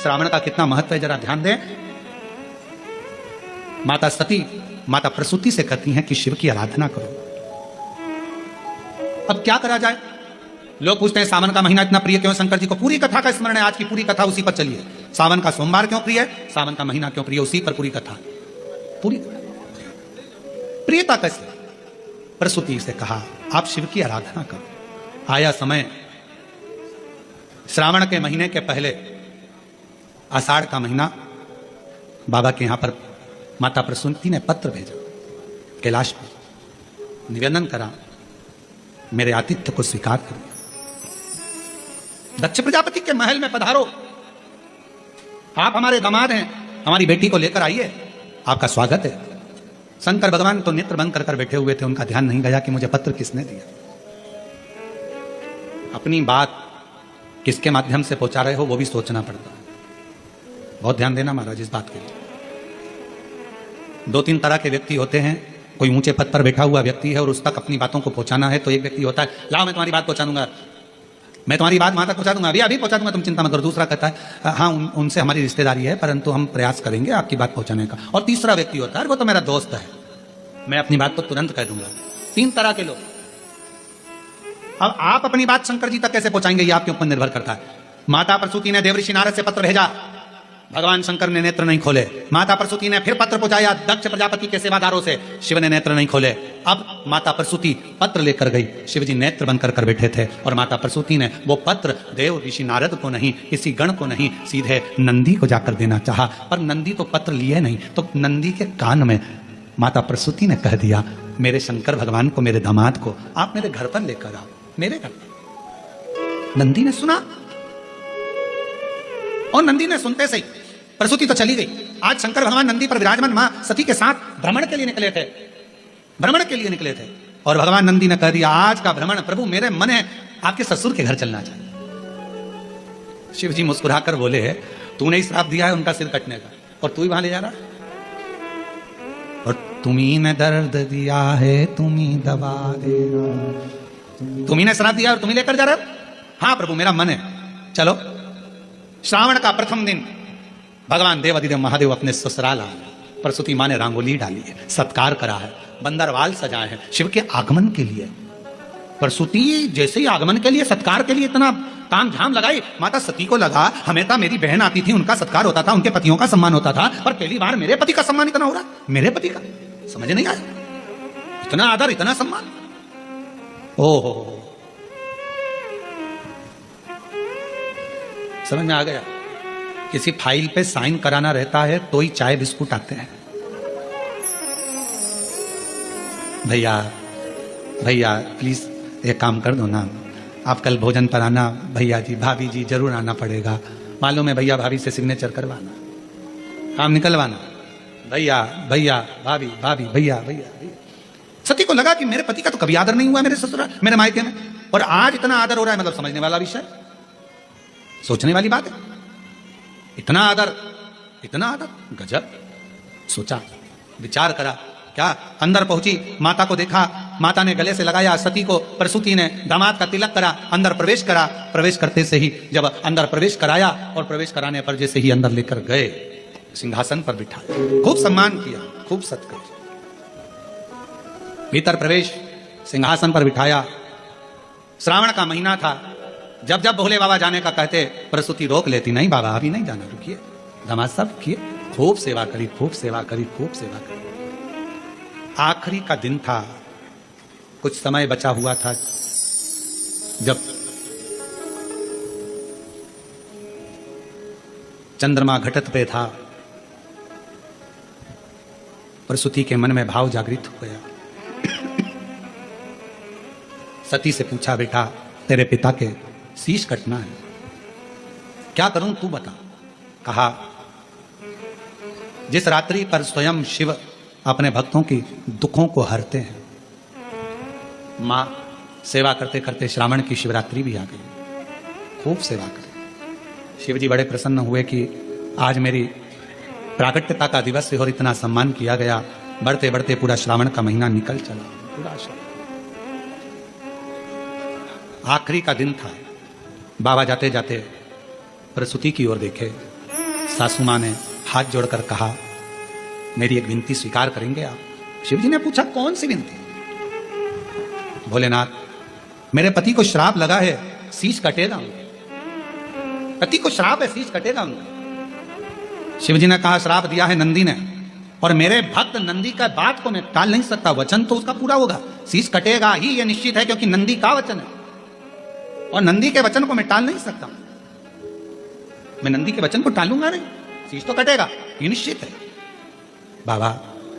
श्रावण का कितना महत्व है जरा ध्यान दें। माता सती माता प्रसूति से कहती हैं कि शिव की आराधना करो। अब क्या करा जाए? लोग पूछते हैं सावन का महीना इतना प्रिय क्यों शंकर जी को? पूरी कथा का स्मरण है, आज की पूरी कथा उसी पर चलिए। सावन का सोमवार क्यों प्रिय है, सावन का महीना क्यों प्रिय, उसी पर पूरी कथा। पूरी प्रियता कैसे? प्रसूति से कहा आप शिव की आराधना करो। आया समय श्रावण के महीने के पहले आषाढ़ का महीना, बाबा के यहां पर माता प्रसूति ने पत्र भेजा कैलाश पर, निवेदन करा मेरे आतिथ्य को स्वीकार करिए, दक्ष प्रजापति के महल में पधारो, आप हमारे दामाद हैं, हमारी बेटी को लेकर आइए, आपका स्वागत है। शंकर भगवान तो नेत्र बंद कर बैठे हुए थे, उनका ध्यान नहीं गया कि मुझे पत्र किसने दिया। अपनी बात किसके माध्यम से पहुंचा रहे हो वो भी सोचना पड़ता है। बहुत ध्यान देना महाराज इस बात के लिए। दो तीन तरह के व्यक्ति होते हैं। कोई ऊंचे पद पर बैठा हुआ व्यक्ति है और उस तक अपनी बातों को पहुंचाना है, तो एक व्यक्ति होता है लाओ मैं तुम्हारी बात पहुंचा दूंगा, मैं तुम्हारी बात वहां तक पहुंचा दूंगा, अभी पहुंचा दूंगा, तुम चिंता मत करो। दूसरा कहता है हाँ उनसे हमारी रिश्तेदारी है परंतु हम प्रयास करेंगे आपकी बात पहुंचाने का। और तीसरा व्यक्ति होता है वो तो मेरा दोस्त है, मैं अपनी बात को तुरंत कह दूंगा। तीन तरह के लोग। अब आप अपनी बात शंकर जी तक कैसे पहुंचाएंगे ये आपके ऊपर निर्भर करता है। माता प्रसूति ने देवऋषि नारद से पत्र भेजा, भगवान शंकर ने नेत्र नहीं खोले। माता प्रसूति ने फिर पत्र पहुंचाया दक्ष प्रजापति के सेवादारों से, शिव ने नेत्र नहीं खोले। अब माता प्रसूति पत्र लेकर गई, शिव जी नेत्र बंद कर बैठे थे और माता प्रसूति ने वो पत्र देव ऋषि नारद को नहीं, किसी गण को नहीं, सीधे नंदी को जाकर देना चाहा। पर नंदी तो पत्र लिए नहीं, तो नंदी के कान में माता प्रसूति ने कह दिया मेरे शंकर भगवान को, मेरे दामाद को आप मेरे घर पर लेकर आओ, मेरे घर। नंदी ने सुना और नंदी ने सुनते से प्रसूति तो चली गई। आज शंकर भगवान नंदी पर विराजमान मां सती के साथ भ्रमण के लिए निकले थे, भ्रमण के लिए निकले थे और भगवान नंदी ने कह दिया आज का भ्रमण प्रभु मेरे मन है आपके ससुर के घर चलना चाहिए। शिव जी मुस्कुराकर बोले तूने ही श्राप दिया है उनका सिर कटने का और तू ही वहां ले जा रहा है, और तुम्ही ने दर्द दिया है तुम्ही दबा देगा, तुम्ही ने श्राप दिया और तुम्ही लेकर जा रहे हो। हाँ प्रभु मेरा मन है, चलो। श्रावण का प्रथम दिन भगवान देवाधिदेव महादेव अपने ससुराल आए। प्रसूति मां ने रंगोली डाली है, सत्कार करा है, बंदरवाल सजाए हैं शिव के आगमन के लिए। प्रसूति जैसे ही आगमन के लिए सत्कार के लिए इतना ताम झाम लगाई, माता सती को लगा हमेशा मेरी बहन आती थी उनका सत्कार होता था, उनके पतियों का सम्मान होता था, पर पहली बार मेरे पति का सम्मान इतना हो रहा, मेरे पति का समझ नहीं आया, इतना आदर इतना सम्मान। ओहो समझ में आ गया। किसी फाइल पे साइन कराना रहता है तो ही चाय बिस्कुट आते हैं। भैया भैया प्लीज एक काम कर दो ना, आप कल भोजन पर आना, भैया जी भाभी जी जरूर आना पड़ेगा, मालूम है भैया भाभी से सिग्नेचर करवाना, काम निकलवाना, भैया भैया भाभी भाभी भैया भैया भैया। सती को लगा कि मेरे पति का तो कभी आदर नहीं हुआ मेरे ससुराल मेरे मायके में, और आज इतना आदर हो रहा है, मतलब समझने वाला विषय, सोचने वाली बात है। इतना आदर गजब। सोचा विचार करा, क्या अंदर पहुंची, माता को देखा, माता ने गले से लगाया सती को, प्रसूति ने दामाद का तिलक करा, अंदर प्रवेश करा। प्रवेश करते से ही जब अंदर प्रवेश कराया और प्रवेश कराने पर जैसे ही अंदर लेकर गए सिंहासन पर बिठाया, खूब सम्मान किया, खूब सत्कार। भीतर प्रवेश, सिंहासन पर बिठाया। श्रावण का महीना था, जब जब भोले बाबा जाने का कहते प्रसूति रोक लेती, नहीं बाबा अभी नहीं जाना, रुकिए, दामाद साहब किए, खूब सेवा करी, खूब सेवा करी, खूब सेवा करी। आखिरी का दिन था, कुछ समय बचा हुआ था, जब चंद्रमा घटत पे था, प्रसूति के मन में भाव जागृत हो गया। सती से पूछा बेटा तेरे पिता के शीश कटना है, क्या करूं तू बता। कहा जिस रात्रि पर स्वयं शिव अपने भक्तों की दुखों को हरते हैं, मां सेवा करते करते श्रावण की शिवरात्रि भी आ गई, खूब सेवा करी। शिव जी बड़े प्रसन्न हुए कि आज मेरी प्राकट्यता का दिवस है और इतना सम्मान किया गया। बढ़ते बढ़ते पूरा श्रावण का महीना निकल चला, पूरा आखिरी का दिन था। बाबा जाते जाते प्रसूति की ओर देखे, सासू मां ने हाथ जोड़कर कहा, मेरी एक विनती स्वीकार करेंगे आप? शिव जी ने पूछा, कौन सी विनती? भोलेनाथ, मेरे पति को श्राप लगा है, शीश कटेगा उनका। पति को श्राप है, शीश कटेगा उनका। शिव जी ने कहा, श्राप दिया है नंदी ने, और मेरे भक्त नंदी का बात को मैं टाल नहीं सकता, वचन तो उसका पूरा होगा, शीश कटेगा ही, यह निश्चित है, क्योंकि नंदी का वचन है, और नंदी के वचन को मैं टाल नहीं सकता। मैं नंदी के वचन को टालूंगा नहीं, शीश तो कटेगा, ये निश्चित है। बाबा,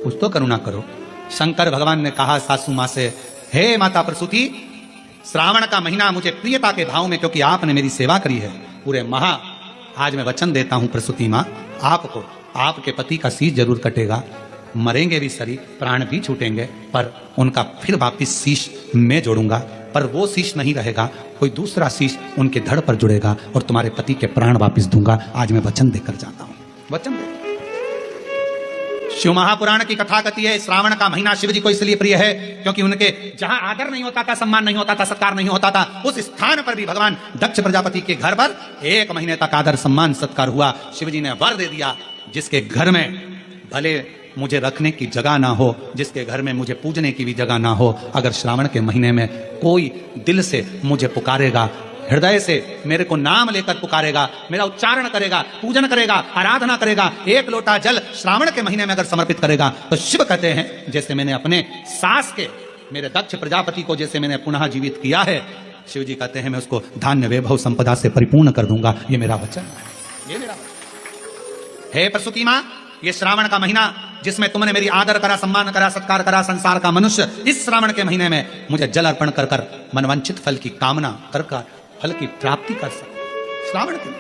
कुछ तो करुणा करो। शंकर भगवान ने कहा सासू मां से, हे माता प्रसूति, श्रावण का महीना मुझे प्रियता के भाव में, क्योंकि आपने मेरी सेवा करी है पूरे आज मैं वचन देता हूं प्रसूति मां, आपको आपके पति का शीश जरूर कटेगा, मरेंगे भी शरीर, प्राण भी छूटेंगे, पर उनका फिर वापिस शीश मैं जोड़ूंगा, पर वो शीश नहीं रहेगा, कोई दूसरा शीश उनके धड़ पर जुड़ेगा, और तुम्हारे पति के प्राण वापिस दूंगा। आज मैं वचन देकर जाता हूं, वचन दे। शिव महापुराण की कथा कहती है, श्रावण का महीना शिव जी को इसलिए प्रिय है क्योंकि उनके जहां आदर नहीं होता था, सम्मान नहीं होता था, सत्कार नहीं होता था, उस स्थान पर भी भगवान दक्ष प्रजापति के घर पर 1 महीने तक आदर सम्मान सत्कार हुआ। शिव जी ने वर दे दिया, जिसके घर में भले मुझे रखने की जगह ना हो, जिसके घर में मुझे पूजने की भी जगह ना हो, अगर श्रावण के महीने में कोई दिल से मुझे पुकारेगा, हृदय से मेरे को नाम लेकर पुकारेगा, मेरा उच्चारण करेगा, पूजन करेगा, आराधना करेगा, 1 लोटा जल श्रावण के महीने में अगर समर्पित करेगा, तो शिव कहते हैं, जैसे मैंने अपने सास के, मेरे दक्ष प्रजापति को जैसे मैंने पुनः जीवित किया है, शिव जी कहते हैं मैं उसको धान्य वैभव संपदा से परिपूर्ण कर दूंगा। ये मेरा वचन है, ये मेरा वचन। हे प्रसूति मां, ये श्रावण का महीना जिसमें तुमने मेरी आदर करा, सम्मान करा, सत्कार करा, संसार का मनुष्य इस श्रावण के महीने में मुझे जल अर्पण कर मनवांछित फल की कामना कर फल की प्राप्ति कर सके। श्रावण के